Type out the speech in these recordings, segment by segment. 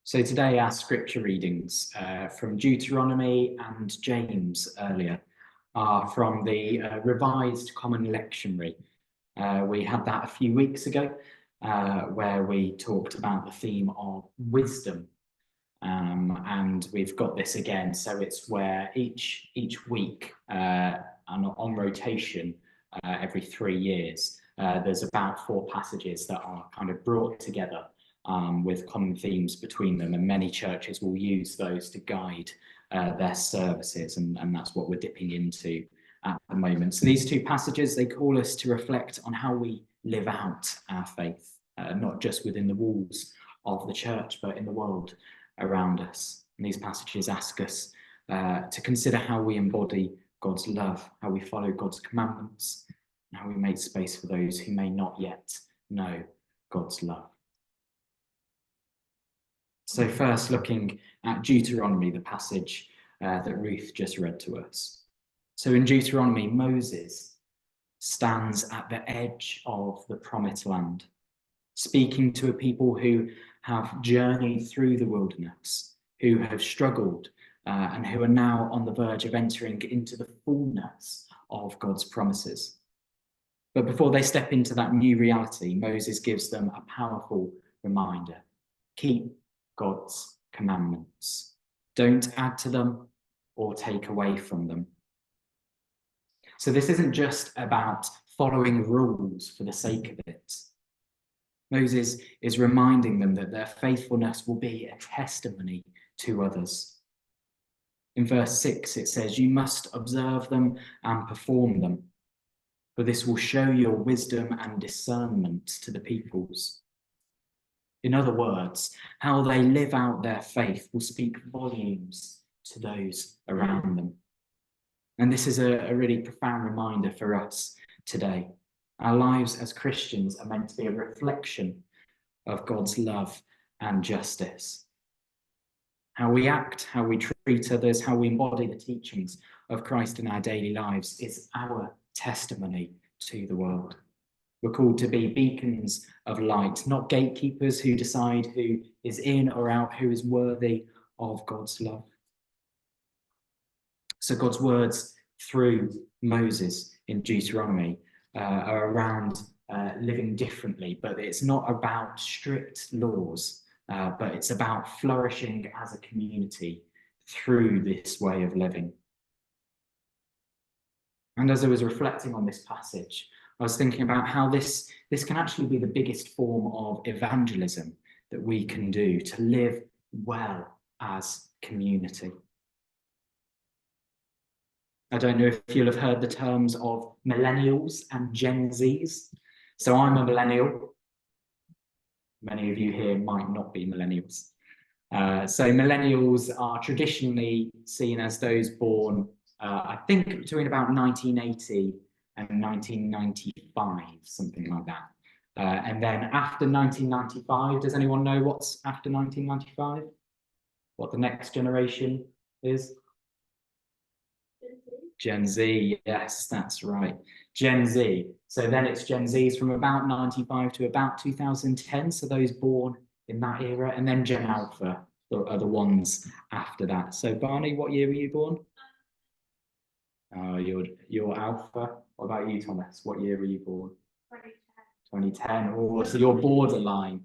So today our scripture readings from Deuteronomy and James earlier are from the Revised Common Lectionary. We had that a few weeks ago where we talked about the theme of wisdom. And we've got this again. So it's where each week on rotation every 3 years, there's about 4 passages that are kind of brought together with common themes between them, and many churches will use those to guide their services, and that's what we're dipping into at the moment. So these 2 passages, they call us to reflect on how we live out our faith, not just within the walls of the church, but in the world around us. And these passages ask us to consider how we embody God's love, how we follow God's commandments, and how we make space for those who may not yet know God's love. So first, looking at Deuteronomy, the passage that Ruth just read to us. So in Deuteronomy, Moses stands at the edge of the promised land, speaking to a people who have journeyed through the wilderness, who have struggled, and who are now on the verge of entering into the fullness of God's promises. But before they step into that new reality, Moses gives them a powerful reminder: keep God's commandments. Don't add to them or take away from them. So this isn't just about following rules for the sake of it. Moses is reminding them that their faithfulness will be a testimony to others. In verse 6, it says, "You must observe them and perform them, for this will show your wisdom and discernment to the peoples." In other words, how they live out their faith will speak volumes to those around them. And this is a really profound reminder for us today. Our lives as Christians are meant to be a reflection of God's love and justice. How we act, how we treat others, how we embody the teachings of Christ in our daily lives is our testimony to the world. We're called to be beacons of light, not gatekeepers who decide who is in or out, who is worthy of God's love. So God's words through Moses in Deuteronomy are around living differently, but it's not about strict laws, but it's about flourishing as a community through this way of living. And as I was reflecting on this passage, I was thinking about how this can actually be the biggest form of evangelism that we can do to live well as community. I don't know if you'll have heard the terms of millennials and Gen Zs. So I'm a millennial. Many of you here might not be millennials. So millennials are traditionally seen as those born, I think, between about 1980 and 1995, something like that. And then after 1995, does anyone know what's after 1995? What the next generation is? Gen Z, yes, that's right. Gen Z. So then it's Gen Zs from about 95 to about 2010. So those born in that era, and then Gen Alpha are the ones after that. So Barney, what year were you born? You're Alpha. What about you, Thomas? What year were you born? 2010. Oh, so you're borderline.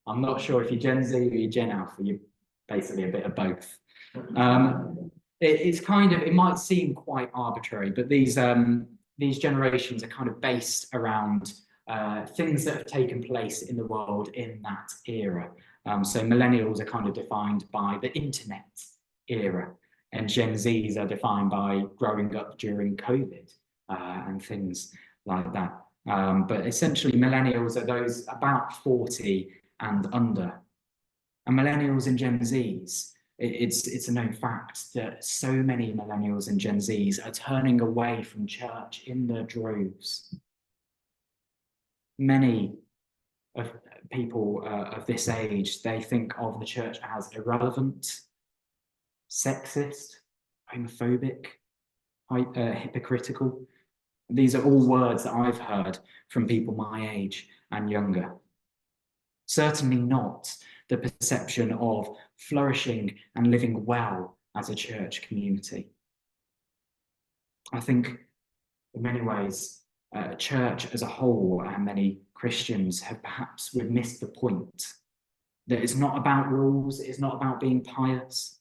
I'm not sure if you're Gen Z or you're Gen Alpha. You're basically a bit of both. It's kind of, it might seem quite arbitrary, but these generations are kind of based around things that have taken place in the world in that era. So millennials are kind of defined by the internet era, and Gen Zs are defined by growing up during COVID and things like that. But essentially, millennials are those about 40 and under. And millennials and Gen Zs, it's a known fact that so many millennials and Gen Zs are turning away from church in their droves. Many of people of this age, they think of the church as irrelevant, sexist, homophobic, hypocritical. These are all words that I've heard from people my age and younger. Certainly not the perception of flourishing and living well as a church community. I think in many ways, church as a whole and many Christians have perhaps missed the point that it's not about rules, it's not about being pious.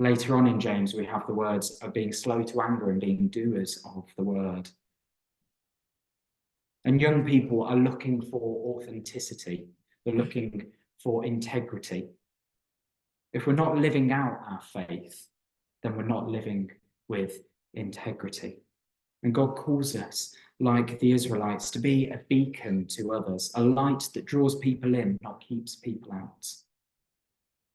Later on in James, we have the words of being slow to anger and being doers of the word. And young people are looking for authenticity. They're looking for integrity. If we're not living out our faith, then we're not living with integrity. And God calls us, like the Israelites, to be a beacon to others, a light that draws people in, not keeps people out.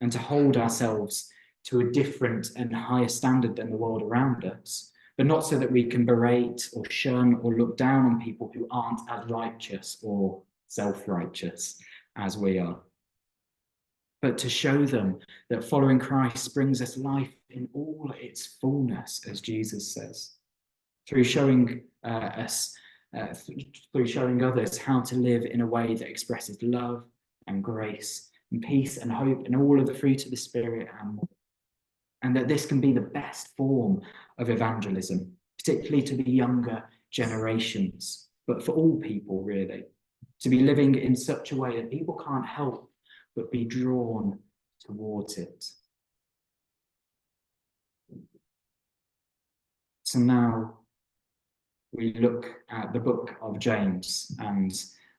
And to hold ourselves to a different and higher standard than the world around us, but not so that we can berate or shun or look down on people who aren't as righteous or self-righteous as we are. But to show them that following Christ brings us life in all its fullness, as Jesus says, through showing through showing others how to live in a way that expresses love and grace and peace and hope and all of the fruit of the Spirit and more. And that this can be the best form of evangelism, particularly to the younger generations, but for all people, really, to be living in such a way that people can't help but be drawn towards it. So now we look at the book of James and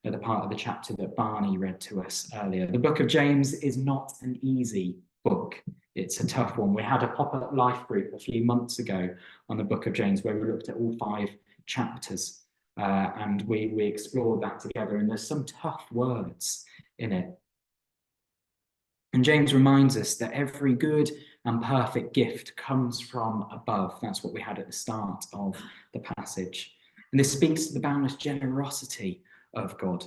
at the part of the chapter that Barney read to us earlier. The book of James is not an easy book. It's a tough one. We had a pop-up life group a few months ago on the book of James where we looked at all 5 chapters and we explored that together, and there's some tough words in it. And James reminds us that every good and perfect gift comes from above. That's what we had at the start of the passage. And this speaks to the boundless generosity of God,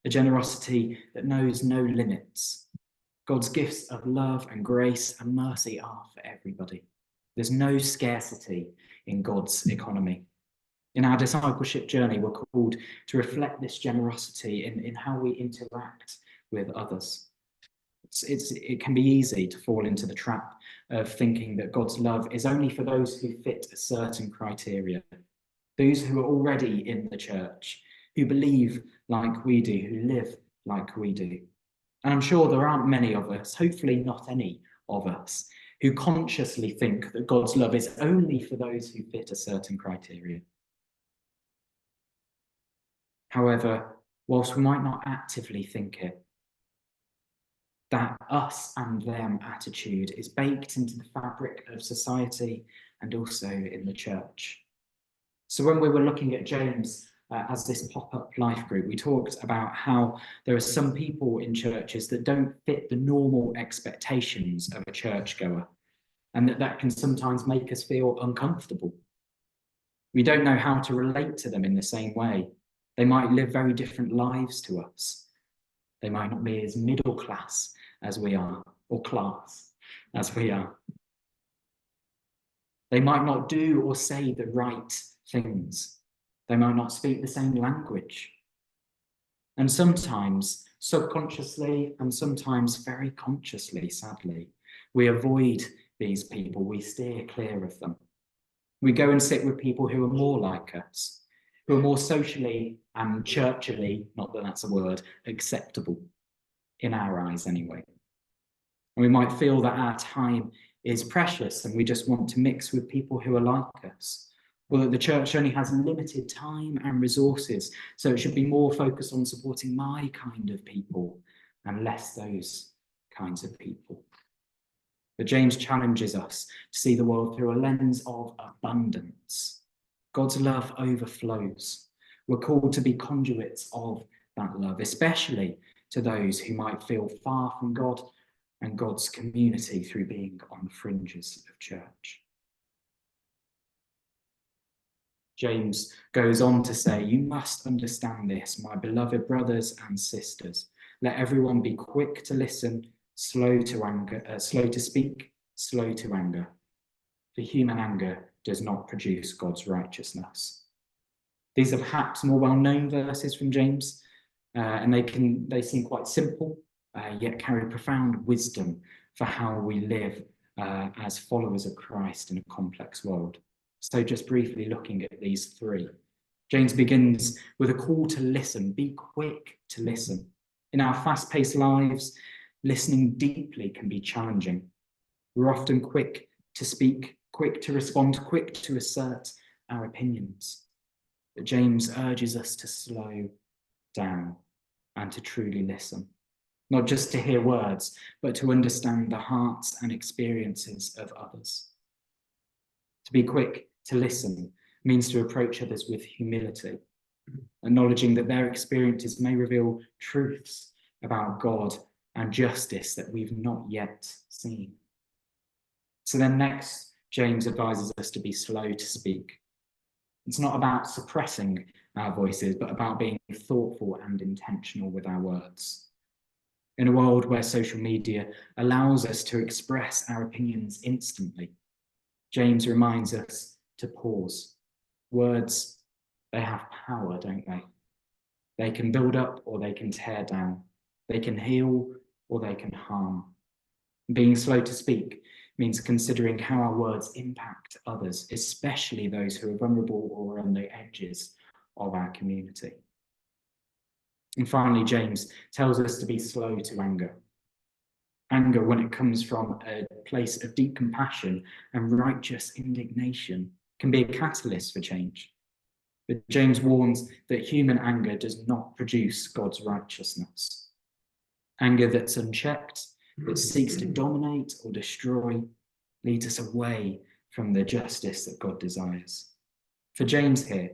a generosity that knows no limits. God's gifts of love and grace and mercy are for everybody. There's no scarcity in God's economy. In our discipleship journey, we're called to reflect this generosity in how we interact with others. It can be easy to fall into the trap of thinking that God's love is only for those who fit a certain criteria, those who are already in the church, who believe like we do, who live like we do. And I'm sure there aren't many of us, hopefully not any of us, who consciously think that God's love is only for those who fit a certain criteria. However, whilst we might not actively think it, that us and them attitude is baked into the fabric of society and also in the church. So when we were looking at James as this pop-up life group, we talked about how there are some people in churches that don't fit the normal expectations of a churchgoer, and that can sometimes make us feel uncomfortable. We don't know how to relate to them in the same way. They might live very different lives to us. They might not be as middle class as we are, or class as we are. They might not do or say the right things. They might not speak the same language. And sometimes subconsciously and sometimes very consciously, sadly, we avoid these people. We steer clear of them. We go and sit with people who are more like us, who are more socially and churchily, not that that's a word, acceptable in our eyes anyway. And we might feel that our time is precious and we just want to mix with people who are like us, or that the church only has limited time and resources, so it should be more focused on supporting my kind of people and less those kinds of people. But James challenges us to see the world through a lens of abundance. God's love overflows. We're called to be conduits of that love, especially to those who might feel far from God and God's community through being on the fringes of church. James goes on to say, "You must understand this, my beloved brothers and sisters. Let everyone be quick to listen, slow to speak, slow to anger. For human anger does not produce God's righteousness." These are perhaps more well-known verses from James, and they seem quite simple, yet carry profound wisdom for how we live as followers of Christ in a complex world. So just briefly looking at these three. James begins with a call to listen. Be quick to listen. In our fast-paced lives, listening deeply can be challenging. We're often quick to speak, quick to respond, quick to assert our opinions. But James urges us to slow down and to truly listen. Not just to hear words, but to understand the hearts and experiences of others. To be quick to listen means to approach others with humility, acknowledging that their experiences may reveal truths about God and justice that we've not yet seen. So then next, James advises us to be slow to speak. It's not about suppressing our voices, but about being thoughtful and intentional with our words. In a world where social media allows us to express our opinions instantly, James reminds us to pause. Words, they have power, don't they? They can build up or they can tear down. They can heal or they can harm. Being slow to speak means considering how our words impact others, especially those who are vulnerable or on the edges of our community. And finally, James tells us to be slow to anger. Anger, when it comes from a place of deep compassion and righteous indignation, can be a catalyst for change. But James warns that human anger does not produce God's righteousness. Anger that's unchecked, that seeks to dominate or destroy, leads us away from the justice that God desires. For James here,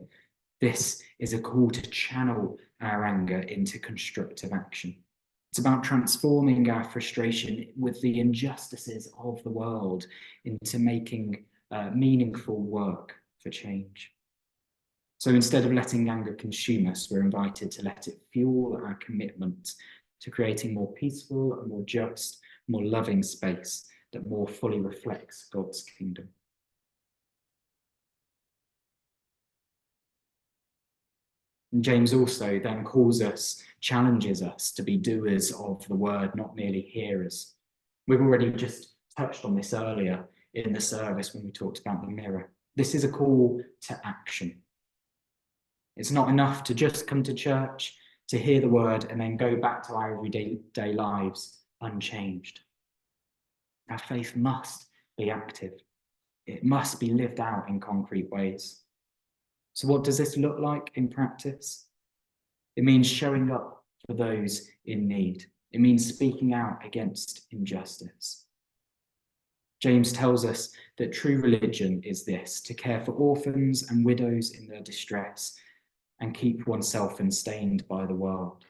this is a call to channel our anger into constructive action. It's about transforming our frustration with the injustices of the world into making meaningful work for change. So instead of letting anger consume us, we're invited to let it fuel our commitment to creating more peaceful, a more just, more loving space that more fully reflects God's kingdom. And James also then challenges us to be doers of the word, not merely hearers. We've already just touched on this earlier in the service when we talked about the mirror. This is a call to action. It's not enough to just come to church, to hear the word, and then go back to our everyday lives unchanged. Our faith must be active. It must be lived out in concrete ways. So what does this look like in practice? It means showing up for those in need. It means speaking out against injustice. James tells us that true religion is this: to care for orphans and widows in their distress and keep oneself unstained by the world.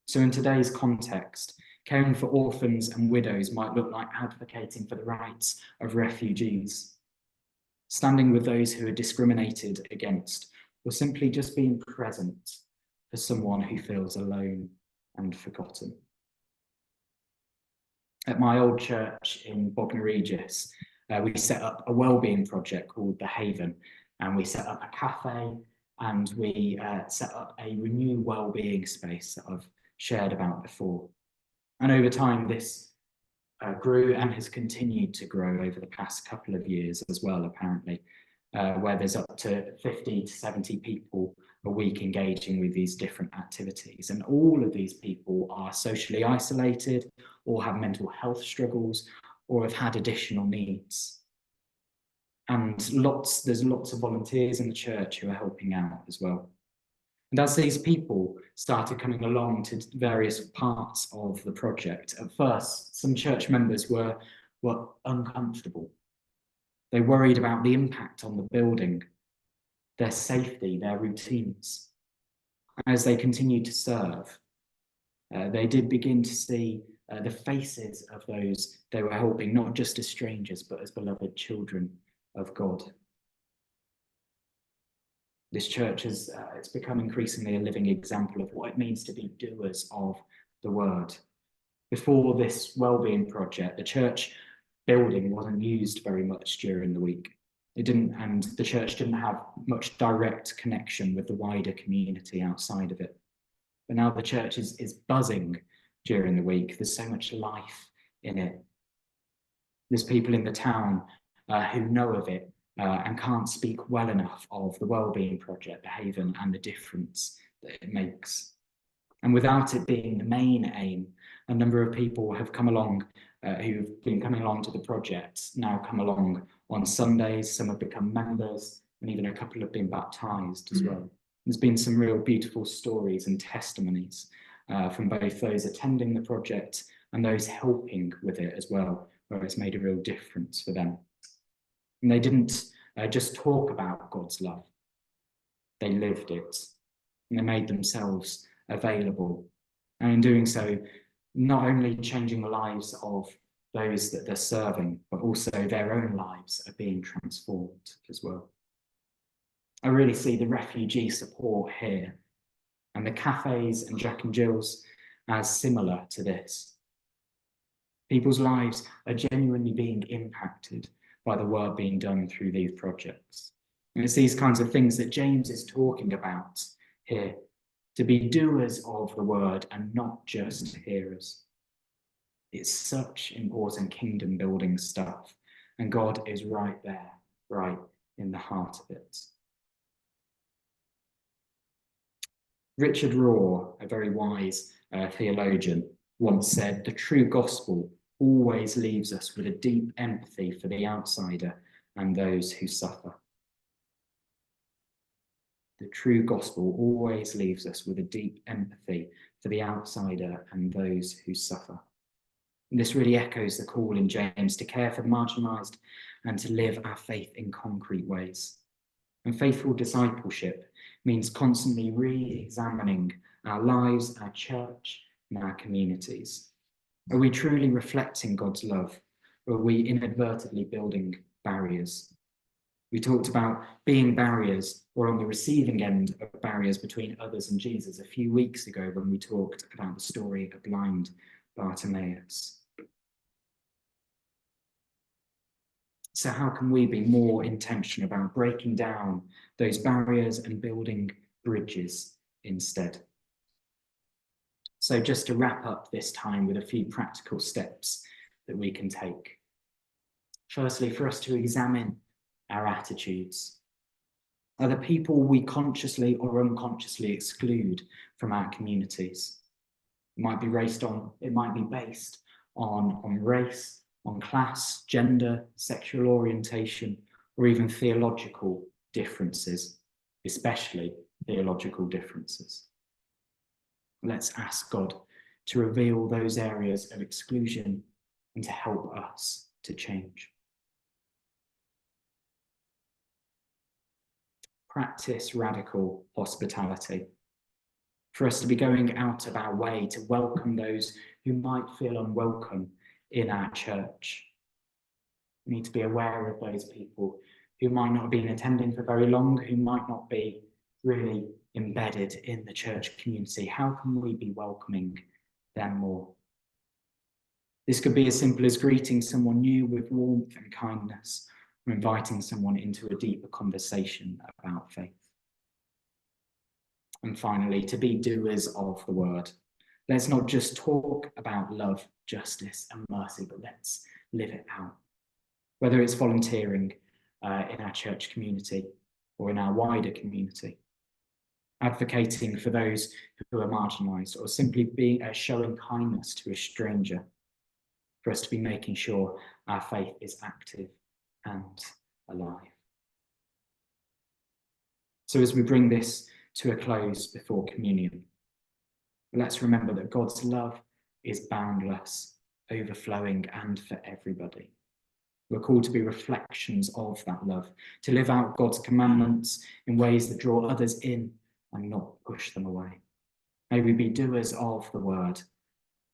So in today's context, caring for orphans and widows might look like advocating for the rights of refugees, standing with those who are discriminated against, or simply just being present for someone who feels alone and forgotten. At my old church in Bognor Regis, we set up a wellbeing project called The Haven, and we set up a cafe, and we set up a renew wellbeing space that I've shared about before. And over time, this grew and has continued to grow over the past couple of years as well, apparently, where there's up to 50 to 70 people a week engaging with these different activities. And all of these people are socially isolated or have mental health struggles or have had additional needs. And there's lots of volunteers in the church who are helping out as well. And as these people started coming along to various parts of the project, at first, some church members were uncomfortable. They worried about the impact on the building, their safety, their routines. As they continued to serve, they did begin to see the faces of those they were helping, not just as strangers, but as beloved children of God. This church it's become increasingly a living example of what it means to be doers of the word. Before this wellbeing project, the church building wasn't used very much during the week. And the church didn't have much direct connection with the wider community outside of it. But now the church is buzzing during the week. There's so much life in it. There's people in the town who know of it and can't speak well enough of the Wellbeing Project, the Haven, and the difference that it makes. And without it being the main aim, a number of people have come along who've been coming along to the project, now come along on Sundays. Some have become members, and even a couple have been baptized as well. There's been some real beautiful stories and testimonies from both those attending the project and those helping with it as well, where it's made a real difference for them. And they didn't just talk about God's love, they lived it, and they made themselves available. And in doing so, not only changing the lives of those that they're serving, but also their own lives are being transformed as well. I really see the refugee support here and the cafes and Jack and Jill's as similar to this. People's lives are genuinely being impacted by the work being done through these projects. And it's these kinds of things that James is talking about here, to be doers of the word and not just hearers. It's such important kingdom building stuff, and God is right there, right in the heart of it. Richard Rohr, a very wise theologian, once said, "The true gospel always leaves us with a deep empathy for the outsider and those who suffer." The true gospel always leaves us with a deep empathy for the outsider and those who suffer. And this really echoes the call in James to care for the marginalised and to live our faith in concrete ways. And faithful discipleship means constantly re-examining our lives, our church, and our communities. Are we truly reflecting God's love, or are we inadvertently building barriers? We talked about being barriers, or on the receiving end of barriers between others and Jesus a few weeks ago when we talked about the story of blind Bartimaeus. So how can we be more intentional about breaking down those barriers and building bridges instead? So just to wrap up this time with a few practical steps that we can take. Firstly, for us to examine our attitudes. Are the people we consciously or unconsciously exclude from our communities? It might be based on race, on class, gender, sexual orientation, or even theological differences, especially theological differences. Let's ask God to reveal those areas of exclusion and to help us to change. Practice radical hospitality. For us to be going out of our way to welcome those who might feel unwelcome in our church. We need to be aware of those people who might not have been attending for very long, who might not be really embedded in the church community. How can we be welcoming them more? This could be as simple as greeting someone new with warmth and kindness, or inviting someone into a deeper conversation about faith. And finally, to be doers of the word. Let's not just talk about love, justice, and mercy, but let's live it out. Whether it's volunteering in our church community or in our wider community, advocating for those who are marginalised, or simply showing kindness to a stranger, for us to be making sure our faith is active and alive. So as we bring this to a close before communion, let's remember that God's love is boundless, overflowing, and for everybody. We're called to be reflections of that love, to live out God's commandments in ways that draw others in and not push them away. May we be doers of the word,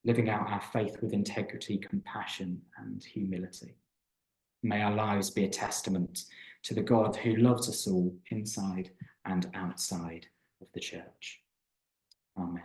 living out our faith with integrity, compassion, and humility. May our lives be a testament to the God who loves us all inside and outside of the church. Amen.